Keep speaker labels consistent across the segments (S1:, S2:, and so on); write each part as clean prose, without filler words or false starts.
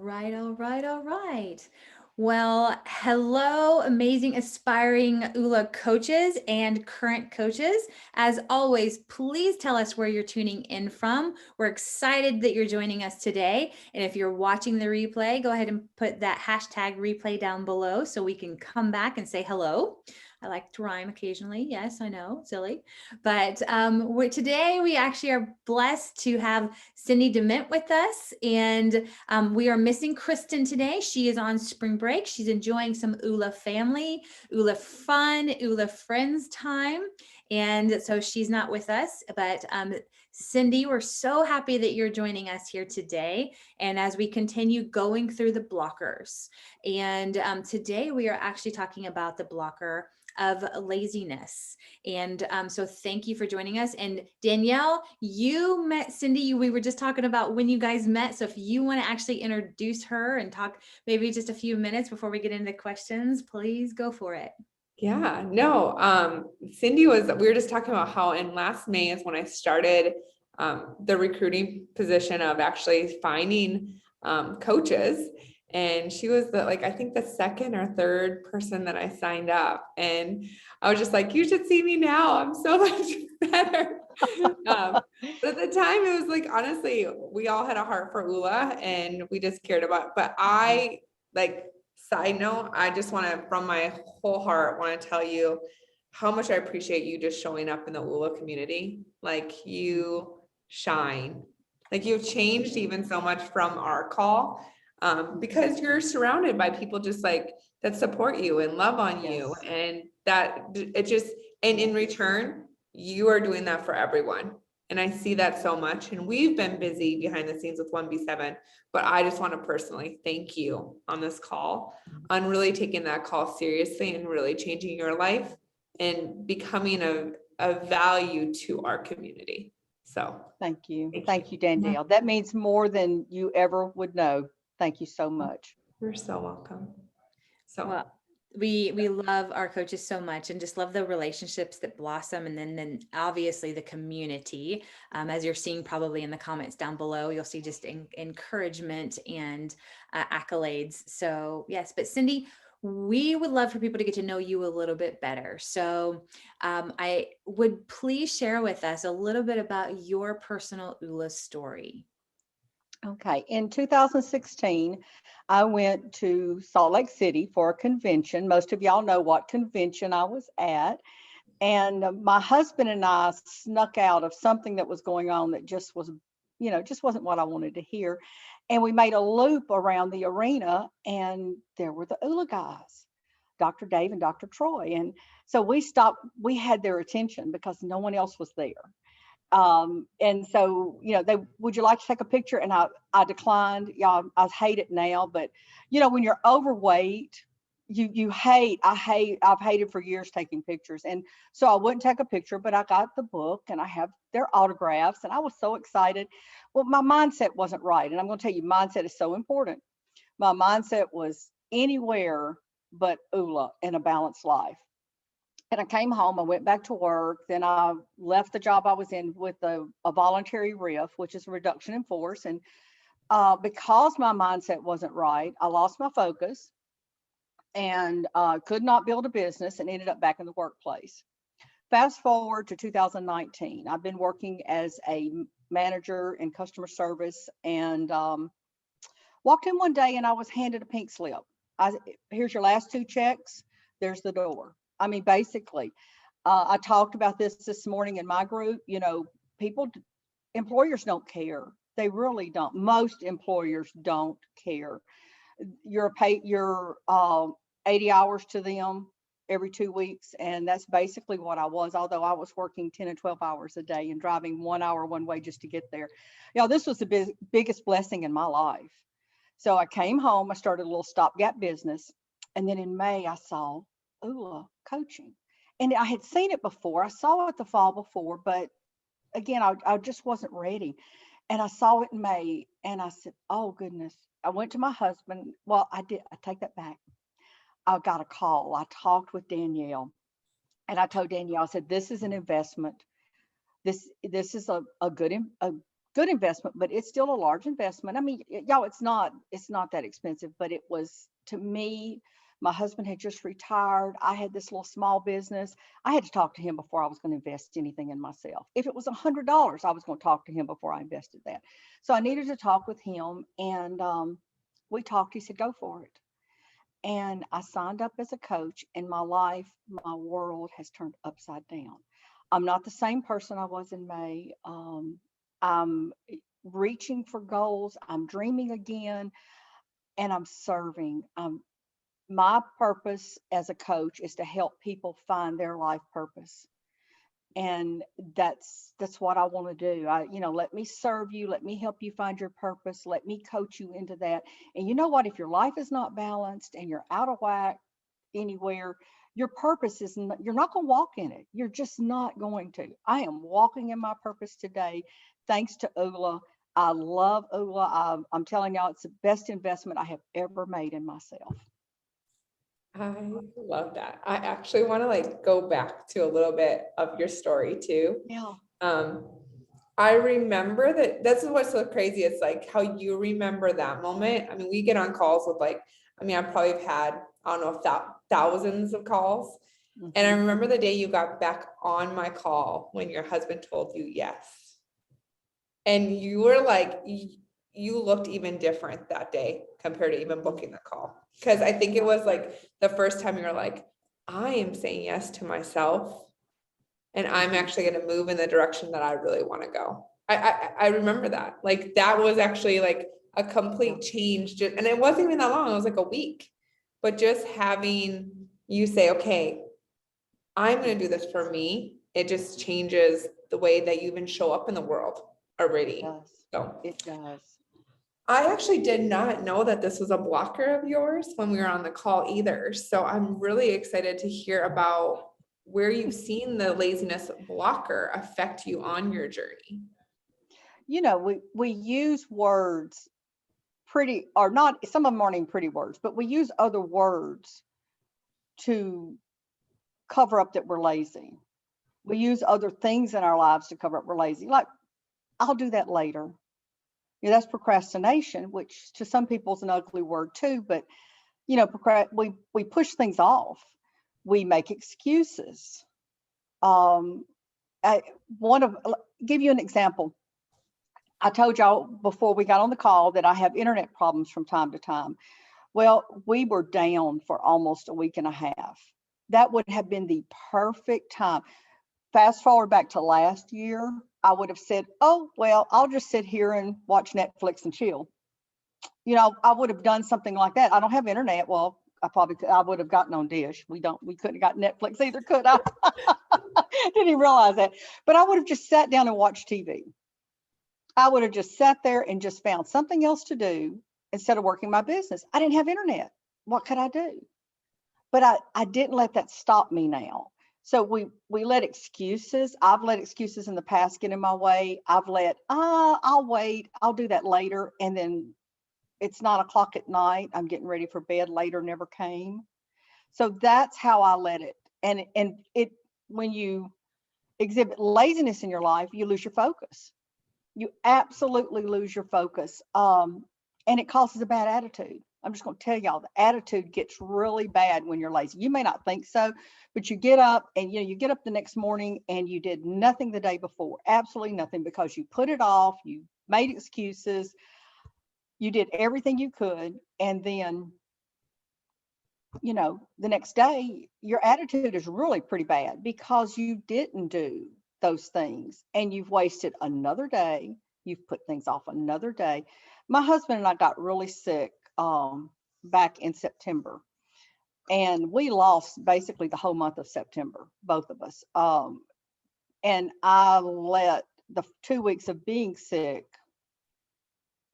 S1: right, all right, all right. Well, hello, amazing aspiring Oola coaches and current coaches. As always, please tell us where you're tuning in from. We're excited that you're joining us today. And if you're watching the replay, go ahead and put that hashtag replay down below so we can come back and say hello. I like to rhyme occasionally. Yes, I know, silly. But today we actually are blessed to have Cindy DeMint with us. And we are missing Kristen today. She is on spring break. She's enjoying some Oola family, Oola fun, Oola friends time. And so she's not with us. But Cindy, we're so happy that you're joining us here today. And as we continue going through the blockers. And today we are actually talking about the blocker of laziness. And so thank you for joining us. And Danielle, you met Cindy. We were just talking about when you guys met. So if you want to actually introduce her and talk maybe just a few minutes before we get into questions, please go for it.
S2: Yeah, no, Cindy we were just talking about how in last May is when I started the recruiting position of actually finding coaches. And she was I think the second or third person that I signed up. And I was just like, you should see me now. I'm so much better. But at the time it was like, honestly, we all had a heart for Oola and we just cared about, but side note, I just want to, from my whole heart, want to tell you how much I appreciate you just showing up in the Oola community. Like you shine, like you've changed even so much from our call, because you're surrounded by people just like that support you and love on you. And that it just, and in return, you are doing that for everyone. And I see that so much. And we've been busy behind the scenes with 1B7, but I just want to personally thank you on this call on really taking that call seriously and really changing your life and becoming a value to our community. So
S3: thank you. Thank you, Danielle. That means more than you ever would know. Thank you so much.
S2: You're so welcome. So
S1: well, we love our coaches so much and just love the relationships that blossom, and then obviously the community, as you're seeing probably in the comments down below, you'll see just encouragement and accolades. So yes, but Cindy, we would love for people to get to know you a little bit better. So I would please share with us a little bit about your personal Oola story.
S3: Okay. In 2016, I went to Salt Lake City for a convention. Most of y'all know what convention I was at. And my husband and I snuck out of something that was going on that just was, just wasn't what I wanted to hear. And we made a loop around the arena, and there were the Oola guys, Dr. Dave and Dr. Troy. And so we stopped, we had their attention because no one else was there. And so, they, would you like to take a picture? And I declined. Yeah, I hate it now, but when you're overweight, I've hated for years taking pictures. And so I wouldn't take a picture, but I got the book and I have their autographs and I was so excited. Well, my mindset wasn't right. And I'm going to tell you, mindset is so important. My mindset was anywhere but Oola and a balanced life. And I came home, I went back to work. Then I left the job I was in with a voluntary RIF, which is a reduction in force. And because my mindset wasn't right, I lost my focus and could not build a business and ended up back in the workplace. Fast forward to 2019, I've been working as a manager in customer service and walked in one day and I was handed a pink slip. Here's your last 2 checks, there's the door. I mean, basically, I talked about this morning in my group. Employers don't care. They really don't. Most employers don't care. You're 80 hours to them every 2 weeks. And that's basically what I was, although I was working 10 and 12 hours a day and driving 1 hour one way just to get there. This was the biggest blessing in my life. So I came home, I started a little stopgap business. And then in May, I saw Oola coaching. And I had seen it before. I saw it the fall before, but again, I just wasn't ready. And I saw it in May and I said, oh goodness. I went to my husband. Well, I take that back. I got a call. I talked with Danielle and I told Danielle, I said, this is an investment. This is a good investment, but it's still a large investment. I mean, y'all, it's not that expensive, but it was, to me, my husband had just retired. I had this little small business. I had to talk to him before I was going to invest anything in myself. If it was $100, I was going to talk to him before I invested that. So I needed to talk with him, and we talked. He said, go for it. And I signed up as a coach, and my life, my world has turned upside down. I'm not the same person I was in May. I'm reaching for goals. I'm dreaming again, and I'm serving. My purpose as a coach is to help people find their life purpose. And that's what I want to do. Let me serve you, let me help you find your purpose, let me coach you into that. And you know what? If your life is not balanced and you're out of whack anywhere, your purpose is not, you're not going to walk in it. You're just not going to. I am walking in my purpose today, thanks to Oola. I love Oola. I'm telling y'all, it's the best investment I have ever made in myself.
S2: I love that. I actually want to like go back to a little bit of your story too.
S3: Yeah.
S2: I remember that. That's what's so crazy. It's like how you remember that moment. I mean, we get on calls with like, I mean, I probably have had, I don't know, thousands of calls. And I remember the day you got back on my call when your husband told you yes. And you were like, you looked even different that day compared to even booking the call. Because I think it was like the first time you were like, I am saying yes to myself, and I'm actually going to move in the direction that I really want to go. I remember that. Like that was actually like a complete change. And it wasn't even that long. It was like a week. But just having you say, okay, I'm going to do this for me, it just changes the way that you even show up in the world already.
S3: It does.
S2: So
S3: It does.
S2: I actually did not know that this was a blocker of yours when we were on the call either. So I'm really excited to hear about where you've seen the laziness blocker affect you on your journey.
S3: We use words pretty, or not, some of them aren't even pretty words, but we use other words to cover up that we're lazy. We use other things in our lives to cover up we're lazy. Like, I'll do that later. That's procrastination, which to some people is an ugly word too, but we push things off. We make excuses. Give you an example. I told y'all before we got on the call that I have internet problems from time to time. Well, we were down for almost a week and a half. That would have been the perfect time. Fast forward back to last year, I would have said, oh, well, I'll just sit here and watch Netflix and chill. I would have done something like that. I don't have internet. Well, I would have gotten on Dish. We couldn't have got Netflix either, could I? Didn't even realize that. But I would have just sat down and watched TV. I would have just sat there and just found something else to do instead of working my business. I didn't have internet. What could I do? But I didn't let that stop me now. So we let excuses. I've let excuses in the past get in my way. I've let, I'll wait. I'll do that later. And then it's 9:00 at night. I'm getting ready for bed. Later never came. So that's how I let it. And when you exhibit laziness in your life, you lose your focus. You absolutely lose your focus. And it causes a bad attitude. I'm just going to tell y'all, the attitude gets really bad when you're lazy. You may not think so, but you get up and you get up the next morning and you did nothing the day before, absolutely nothing, because you put it off, you made excuses, you did everything you could, and then the next day your attitude is really pretty bad because you didn't do those things, and you've wasted another day. You've put things off another day. My husband and I got really sick back in September, and we lost basically the whole month of September, both of us. And I let the 2 weeks of being sick,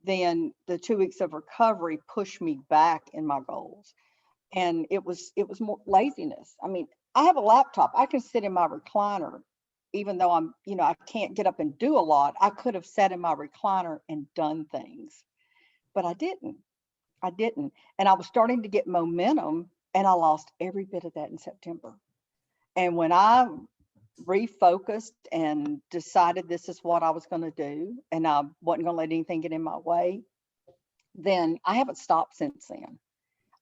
S3: then the 2 weeks of recovery, push me back in my goals. And it was more laziness. I mean, I have a laptop. I can sit in my recliner, even though I can't get up and do a lot. I could have sat in my recliner and done things, but I didn't. And I was starting to get momentum, and I lost every bit of that in September. And when I refocused and decided this is what I was going to do, and I wasn't going to let anything get in my way, then I haven't stopped since then.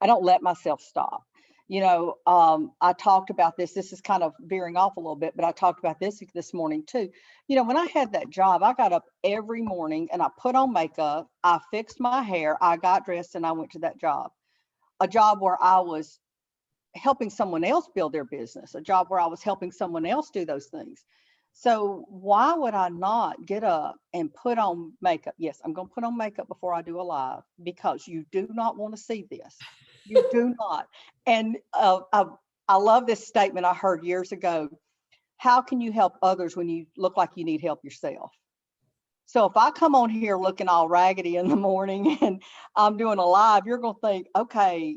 S3: I don't let myself stop. I talked about this. This is kind of veering off a little bit, but I talked about this morning too. When I had that job, I got up every morning and I put on makeup, I fixed my hair, I got dressed, and I went to that job. A job where I was helping someone else build their business, a job where I was helping someone else do those things. So why would I not get up and put on makeup? Yes, I'm going to put on makeup before I do a live, because you do not want to see this. You do not. And I love this statement I heard years ago. How can you help others when you look like you need help yourself? So if I come on here looking all raggedy in the morning and I'm doing a live, you're going to think, okay,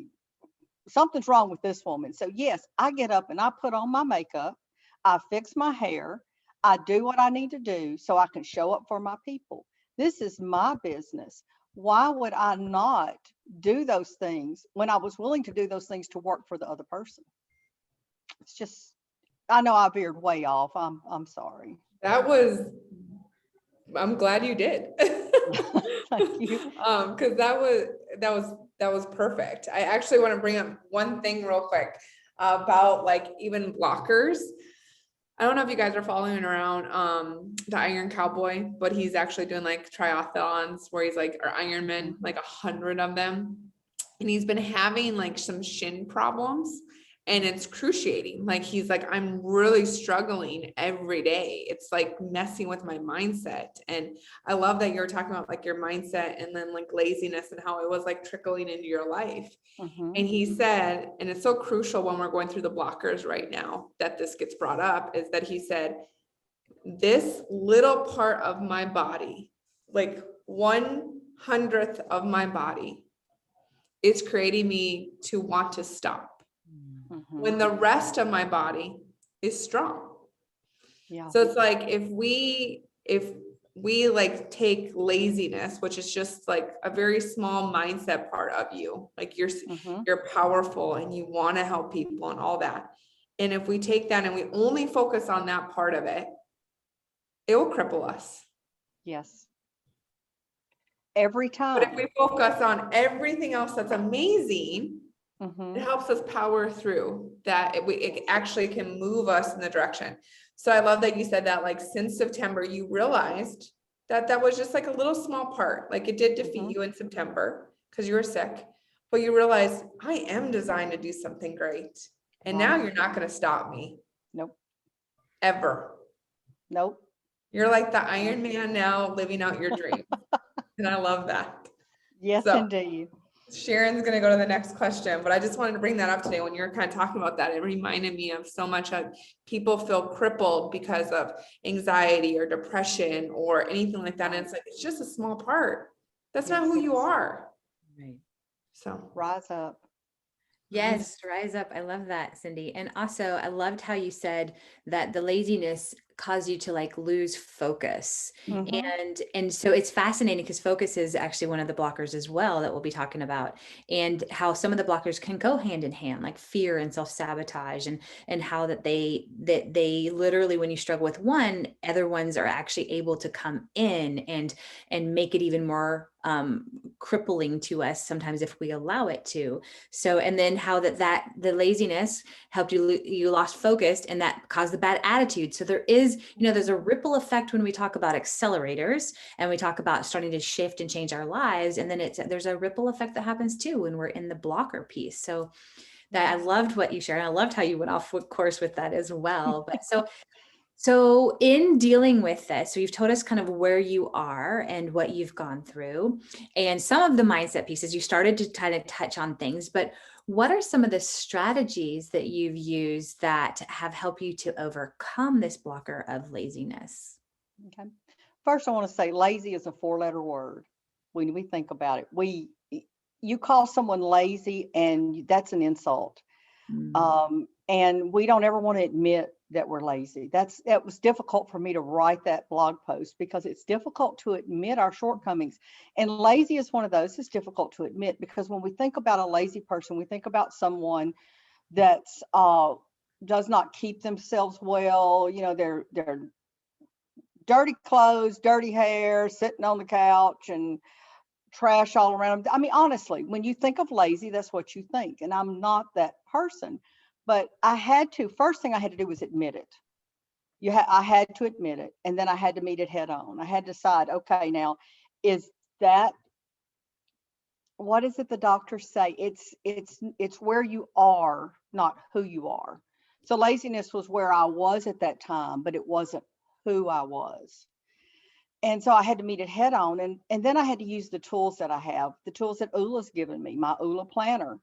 S3: something's wrong with this woman. So yes, I get up and I put on my makeup, I fix my hair, I do what I need to do so I can show up for my people. This is my business. Why would I not do those things when I was willing to do those things to work for the other person? It's just, I know I veered way off. I'm sorry.
S2: I'm glad you did.
S3: Thank you.
S2: Because that was perfect. I actually want to bring up one thing real quick about like even blockers. I don't know if you guys are following around the Iron Cowboy, but he's actually doing like triathlons where he's like, or Ironman, like 100 of them. And he's been having like some shin problems. And it's cruciating. Like, he's like, I'm really struggling every day. It's like messing with my mindset. And I love that you're talking about like your mindset and then like laziness and how it was like trickling into your life.
S3: Mm-hmm.
S2: And he said, and it's so crucial when we're going through the blockers right now that this gets brought up, is that he said, this little part of my body, like 1/100th of my body, is creating me to want to stop. When the rest of my body is strong.
S3: Yeah.
S2: So it's like, if we like take laziness, which is just like a very small mindset part of you, like you're powerful and you want to help people and all that. And if we take that and we only focus on that part of it, it will cripple us.
S3: Yes. Every time.
S2: But if we focus on everything else that's amazing, it helps us power through that. It actually can move us in the direction. So I love that you said that, like, since September, you realized that that was just like a little small part. Like, it did defeat you in September because you were sick, but you realized, I am designed to do something great. And now you're not going to stop me.
S3: Nope.
S2: Ever.
S3: Nope.
S2: You're like the Iron Man now, living out your dream. And I love that.
S3: Yes,
S2: so,
S3: indeed.
S2: Sharon's going to go to the next question, but I just wanted to bring that up today. When you're kind of talking about that, it reminded me of so much of people feel crippled because of anxiety or depression or anything like that. And it's like, it's just a small part. That's not who you are.
S1: Right.
S2: So
S3: rise up.
S1: Yes, rise up. I love that, Cindy. And also, I loved how you said that the laziness caused you to like lose focus. And so it's fascinating because focus is actually one of the blockers as well that we'll be talking about, and how some of the blockers can go hand in hand, like fear and self-sabotage, and how that they literally, when you struggle with one, other ones are actually able to come in and make it even more crippling to us sometimes if we allow it to. So, and then how that the laziness helped you lost focus, and that caused the bad attitude. So there is, there's a ripple effect when we talk about accelerators and we talk about starting to shift and change our lives. And then there's a ripple effect that happens too when we're in the blocker piece. So that I loved what you shared. And I loved how you went off course with that as well. But so in dealing with this, so you've told us kind of where you are and what you've gone through, and some of the mindset pieces, you started to kind of touch on things, but what are some of the strategies that you've used that have helped you to overcome this blocker of laziness?
S3: Okay. First, I want to say lazy is a 4-letter word. When we think about it, you call someone lazy and that's an insult. And we don't ever want to admit that we're lazy. It was difficult for me to write that blog post because it's difficult to admit our shortcomings. And lazy is one of those. It's difficult to admit because when we think about a lazy person, we think about someone that's does not keep themselves well. You know, they're dirty clothes, dirty hair, sitting on the couch and trash all around them. I mean, honestly, when you think of lazy, that's what you think. And I'm not that person. But first thing I had to do was admit it. I had to admit it. And then I had to meet it head on. I had to decide, okay, now, is that, what is it the doctors say? It's where you are, not who you are. So laziness was where I was at that time, but it wasn't who I was. And so I had to meet it head on. And then I had to use the tools that I have, the tools that Oola's given me, my Oola planner,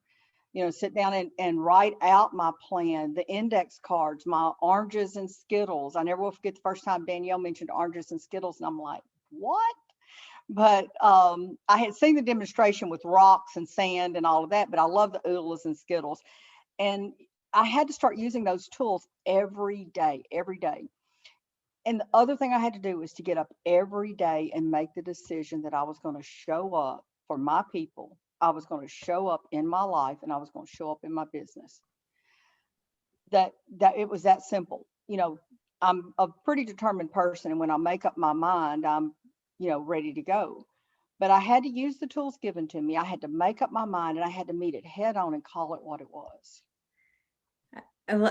S3: you know, sit down and write out my plan, the index cards, my oranges and Skittles. I never will forget the first time Danielle mentioned oranges and Skittles. And I'm like, what? But I had seen the demonstration with rocks and sand and all of that, but I love the Oolas and Skittles. And I had to start using those tools every day, every day. And the other thing I had to do was to get up every day and make the decision that I was going to show up for my people. I was going to show up in my life, and I was going to show up in my business. That it was that simple. You know, I'm a pretty determined person, and when I make up my mind, I'm, you know, ready to go. But I had to use the tools given to me. I had to make up my mind, and I had to meet it head on and call it what it was.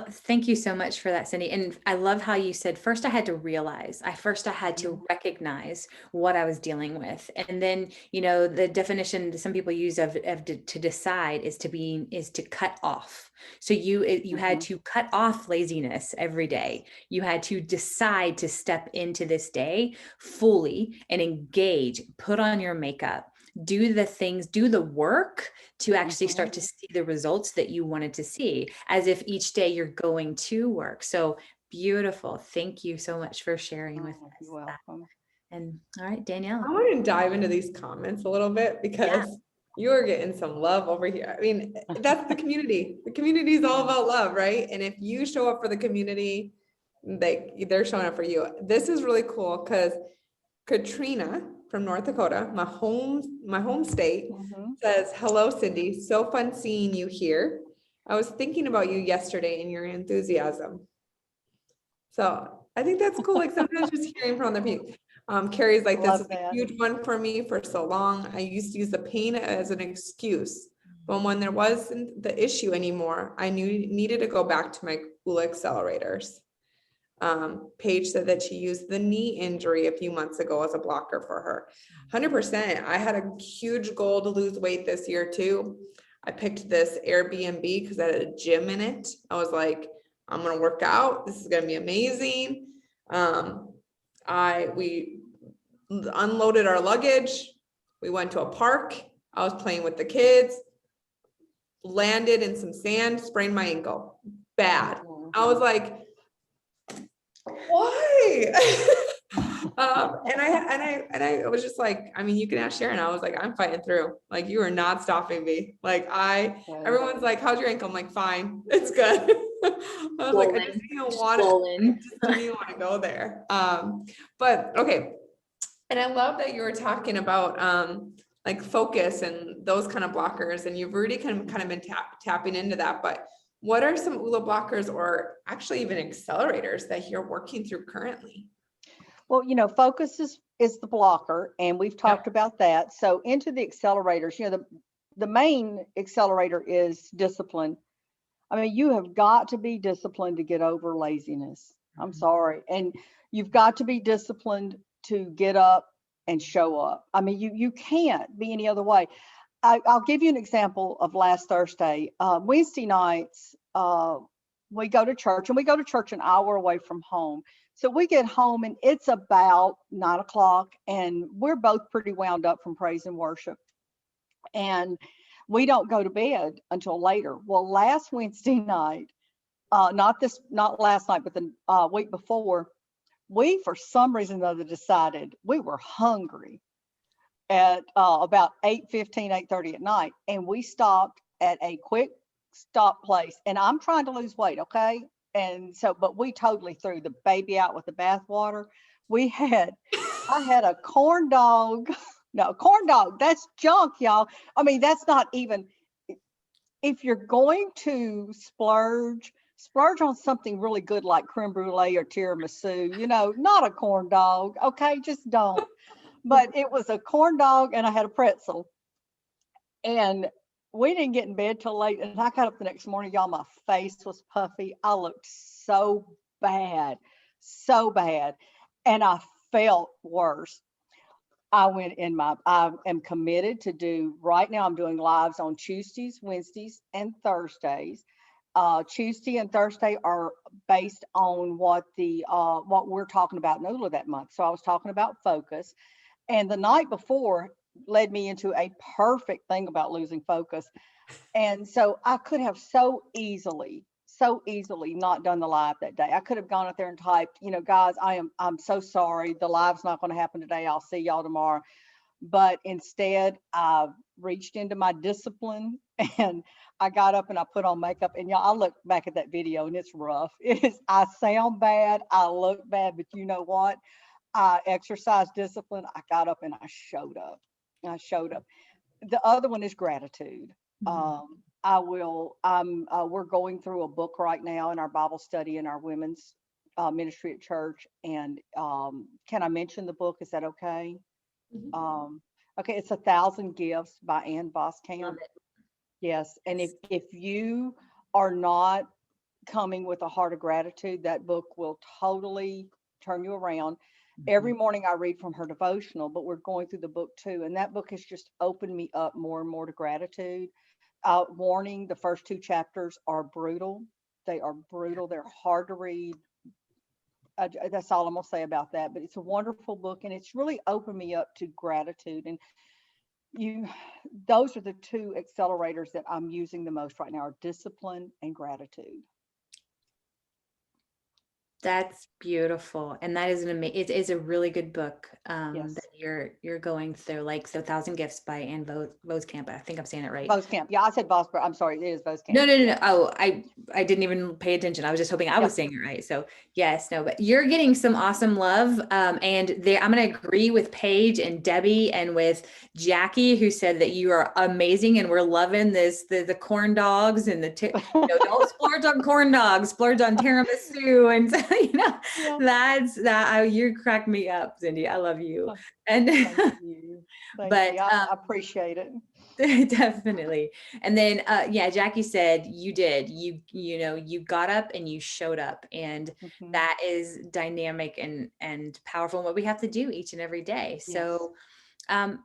S1: Thank you so much for that, Cindy. And I love how you said, first I had to realize, I had to recognize what I was dealing with. And then, you know, the definition some people use of to decide is to cut off. So you had to cut off laziness every day. You had to decide to step into this day fully and engage, put on your makeup, do the things, do the work to actually start to see the results that you wanted to see, as if each day you're going to work. So beautiful. Thank you so much for sharing with us.
S3: You're welcome.
S1: And all right, Danielle.
S2: I want to dive into these comments a little bit because you are getting some love over here. I mean, that's the community. The community is all about love, right? And if you show up for the community, they're showing up for you. This is really cool because Katrina from North Dakota, my home state, says, "Hello, Cindy. So fun seeing you here. I was thinking about you yesterday and your enthusiasm." So I think that's cool. Like sometimes just hearing from other people. Carrie's like, "This is a huge one for me for so long. I used to use the pain as an excuse, but when there wasn't the issue anymore, I needed to go back to my Oola accelerators." Paige said that she used the knee injury a few months ago as a blocker for her. 100%. I had a huge goal to lose weight this year too. I picked this Airbnb because I had a gym in it. I was like, I'm going to work out. This is going to be amazing. We unloaded our luggage. We went to a park. I was playing with the kids, landed in some sand, sprained my ankle. Bad. I was like, why? And I was just like, I mean, you can ask Sharon. I was like, I'm fighting through. Like, you are not stopping me. Like, everyone's like, how's your ankle? I'm like, fine, it's good. I was like, I just didn't want to go there. But okay. And I love that you were talking about like focus and those kind of blockers, and you've already kind of been tapping into that. But what are some Oola blockers, or actually even accelerators, that you're working through currently?
S3: Well, you know, focus is the blocker, and we've talked about that. So into the accelerators, you know, the main accelerator is discipline. I mean, you have got to be disciplined to get over laziness. I'm sorry. And you've got to be disciplined to get up and show up. I mean, you can't be any other way. I'll give you an example of last Thursday. Wednesday nights, we go to church, and we go to church an hour away from home. So we get home and it's about 9 o'clock, and we're both pretty wound up from praise and worship. And we don't go to bed until later. Well, last Wednesday night, not last night, but the week before, we, for some reason or other, decided we were hungry at about 8:15, 8:30 at night. And we stopped at a quick stop place, and I'm trying to lose weight. Okay. And so, but we totally threw the baby out with the bathwater. I had a corn dog. No, corn dog, that's junk, y'all. I mean, that's not even, if you're going to splurge Splurge on something really good like creme brulee or tiramisu, not a corn dog. Okay, just don't. But it was a corn dog and I had a pretzel. And we didn't get in bed till late. And I got up the next morning, y'all, my face was puffy. I looked so bad, so bad. And I felt worse. I am committed to do, right now I'm doing lives on Tuesdays, Wednesdays, and Thursdays. Tuesday and Thursday are based on what we're talking about in Oola that month. So I was talking about focus. And the night before led me into a perfect thing about losing focus. And so I could have so easily not done the live that day. I could have gone out there and typed, guys, I'm so sorry. The live's not going to happen today. I'll see y'all tomorrow. But instead, I reached into my discipline and I got up and I put on makeup. And y'all, I look back at that video and it's rough. I sound bad. I look bad, but you know what? I exercised discipline. I got up and I showed up. The other one is gratitude. We're going through a book right now in our Bible study in our women's ministry at church. And can I mention the book? Is that okay? Okay, it's 1,000 Gifts by Ann Voskamp. Yes, and if you are not coming with a heart of gratitude, that book will totally turn you around. Every morning I read from her devotional, but we're going through the book too. And that book has just opened me up more and more to gratitude. Warning, the first 2 chapters are brutal. They are brutal. They're hard to read. That's all I'm going to say about that. But it's a wonderful book and it's really opened me up to gratitude. And those are the 2 accelerators that I'm using the most right now are discipline and gratitude.
S1: That's beautiful. And that is it is a really good book
S3: Yes.
S1: that you're going through, like so 1,000 Gifts by Ann Voskamp. I think I'm saying it right.
S3: Voskamp. Yeah, I said Voskamp. I'm sorry, it is Voskamp.
S1: No. Oh, I didn't even pay attention. I was just hoping I was saying it right. So yes, no, but you're getting some awesome love. And I'm going to agree with Paige and Debbie and with Jackie, who said that you are amazing and we're loving the corn dogs and don't splurge on corn dogs, splurge on tiramisu. And you crack me up, Cindy. I love you. And
S3: thank you. I appreciate it.
S1: Definitely. And then Jackie said you got up and you showed up, and that is dynamic and powerful, and what we have to do each and every day. So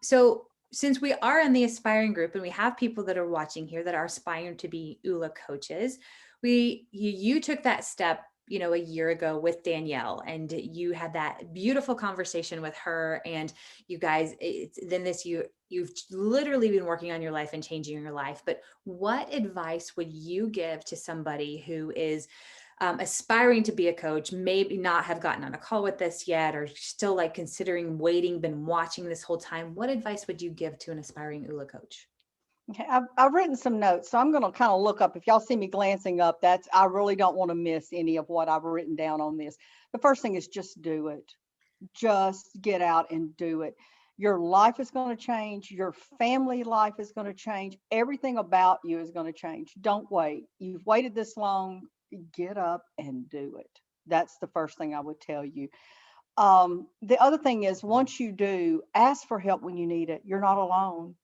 S1: so since we are in the aspiring group and we have people that are watching here that are aspiring to be Oola coaches, you took that step a year ago with Danielle, and you had that beautiful conversation with her, and you guys, you've literally been working on your life and changing your life. But what advice would you give to somebody who is aspiring to be a coach, maybe not have gotten on a call with us yet, or still like considering waiting, been watching this whole time? What advice would you give to an aspiring Oola coach?
S3: Okay, I've written some notes, so I'm going to kind of look up. If y'all see me glancing up, I really don't want to miss any of what I've written down on this. The first thing is just do it. Just get out and do it. Your life is going to change. Your family life is going to change. Everything about you is going to change. Don't wait. You've waited this long. Get up and do it. That's the first thing I would tell you. The other thing is, once you do, ask for help when you need it. You're not alone.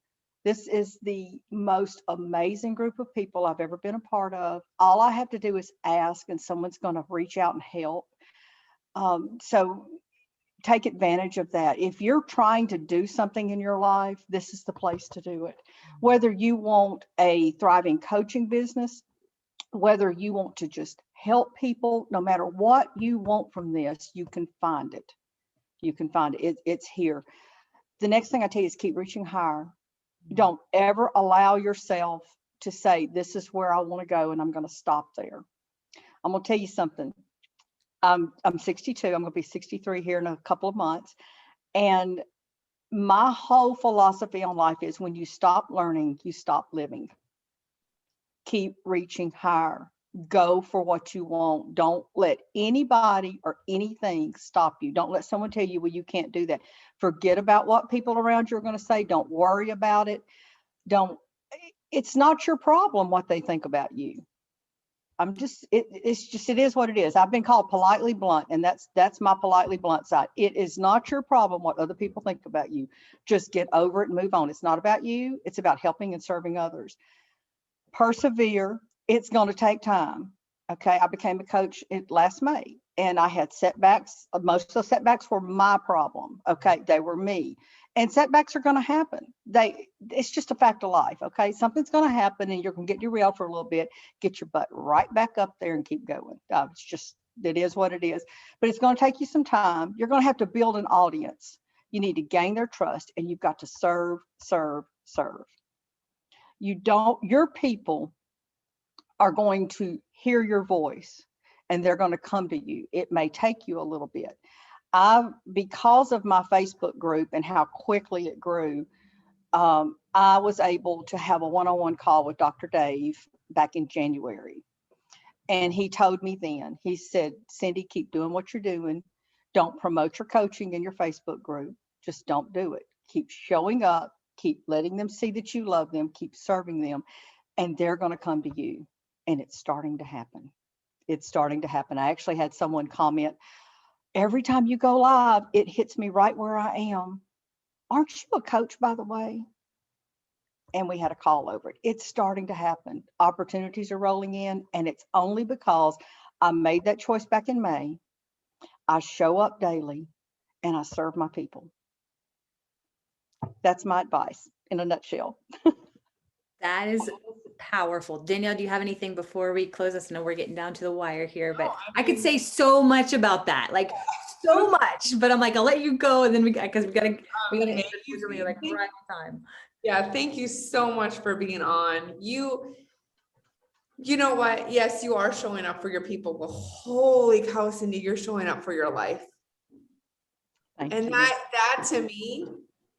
S3: This is the most amazing group of people I've ever been a part of. All I have to do is ask, and someone's going to reach out and help. So take advantage of that. If you're trying to do something in your life, this is the place to do it. Whether you want a thriving coaching business, whether you want to just help people, no matter what you want from this, you can find it. You can find it. It's here. The next thing I tell you is keep reaching higher. Don't ever allow yourself to say, this is where I want to go and I'm going to stop there. I'm going to tell you something. I'm 62. I'm going to be 63 here in a couple of months. And my whole philosophy on life is when you stop learning, you stop living. Keep reaching higher. Go for what you want. Don't let anybody or anything stop you. Don't let someone tell you, well, you can't do that. Forget about what people around you are going to say. Don't worry about it. It's not your problem what they think about you. it is what it is. I've been called politely blunt, and that's my politely blunt side. It is not your problem what other people think about you. Just get over it and move on. It's not about you. It's about helping and serving others. Persevere. It's going to take time. Okay. I became a coach last May, and I had setbacks. Most of the setbacks were my problem. Okay. They were me. And setbacks are going to happen. It's just a fact of life. Okay. Something's going to happen, and you're going to get derailed for a little bit, get your butt right back up there and keep going. It is what it is, but it's going to take you some time. You're going to have to build an audience. You need to gain their trust, and you've got to serve, serve, serve. Your people are going to hear your voice, and they're going to come to you. It may take you a little bit. Because of my Facebook group and how quickly it grew, I was able to have a one-on-one call with Dr. Dave back in January. And he told me then, he said, Cindy, keep doing what you're doing. Don't promote your coaching in your Facebook group. Just don't do it. Keep showing up, keep letting them see that you love them, keep serving them, and they're going to come to you. And it's starting to happen. It's starting to happen. I actually had someone comment, every time you go live, it hits me right where I am. Aren't you a coach, by the way? And we had a call over it. It's starting to happen. Opportunities are rolling in, and it's only because I made that choice back in May. I show up daily, and I serve my people. That's my advice in a nutshell.
S1: That is powerful. Danielle, do you have anything before we close this? I know we're getting down to the wire here, but I could say so much about that, like so much, but I'm like, I'll let you go. And then because we gotta like right on time.
S2: Yeah. Thank you so much for being on. You know what? Yes, you are showing up for your people, but holy cow, Cindy, you're showing up for your life.
S3: Thank
S2: and
S3: you.
S2: that to me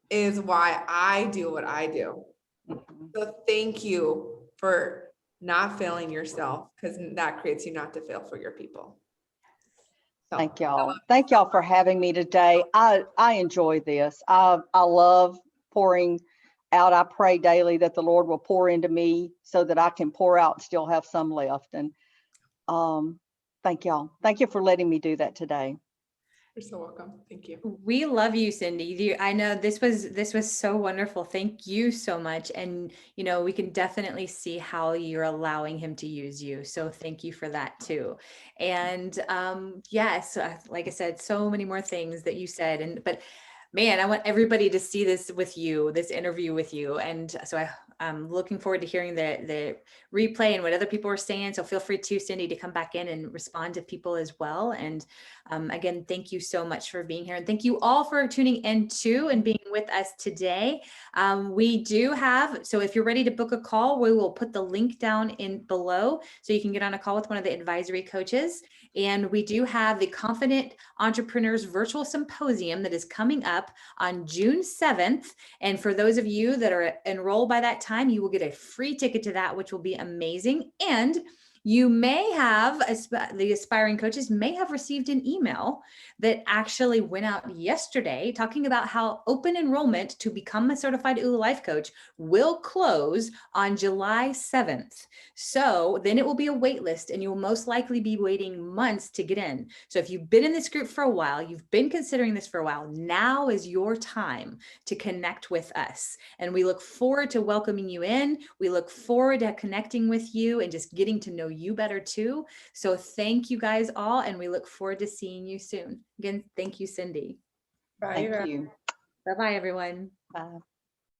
S2: is why I do what I do.
S3: Mm-hmm.
S2: So thank you for not failing yourself, because that creates you not to fail for your people. So,
S3: thank y'all. Thank y'all for having me today. I enjoy this. I love pouring out. I pray daily that the Lord will pour into me so that I can pour out and still have some left. And thank y'all. Thank you for letting me do that today.
S2: you're so welcome. Thank you.
S1: We love you, Cindy. I know this was so wonderful. Thank you so much. And, we can definitely see how you're allowing him to use you. So thank you for that too. And yes, like I said, so many more things that you said. But man, I want everybody to see this interview with you. And so I'm looking forward to hearing the replay and what other people are saying. So feel free to, Cindy, to come back in and respond to people as well. And again, thank you so much for being here. And thank you all for tuning in too and being with us today. We do have, so if you're ready to book a call, we will put the link down in below so you can get on a call with one of the advisory coaches. And we do have the Confident Entrepreneurs Virtual Symposium that is coming up on June 7th. And for those of you that are enrolled by that time, you will get a free ticket to that, which will be amazing. And you may have, the aspiring coaches may have received an email that actually went out yesterday talking about how open enrollment to become a certified Oola Life Coach will close on July 7th. So then it will be a wait list, and you'll most likely be waiting months to get in. So if you've been in this group for a while, you've been considering this for a while, now is your time to connect with us. And we look forward to welcoming you in. We look forward to connecting with you and just getting to know you better too. So thank you guys all, and we look forward to seeing you soon. Again, thank you, Cindy.
S2: Bye.
S3: Thank you.
S1: Bye-bye, everyone.
S3: Bye.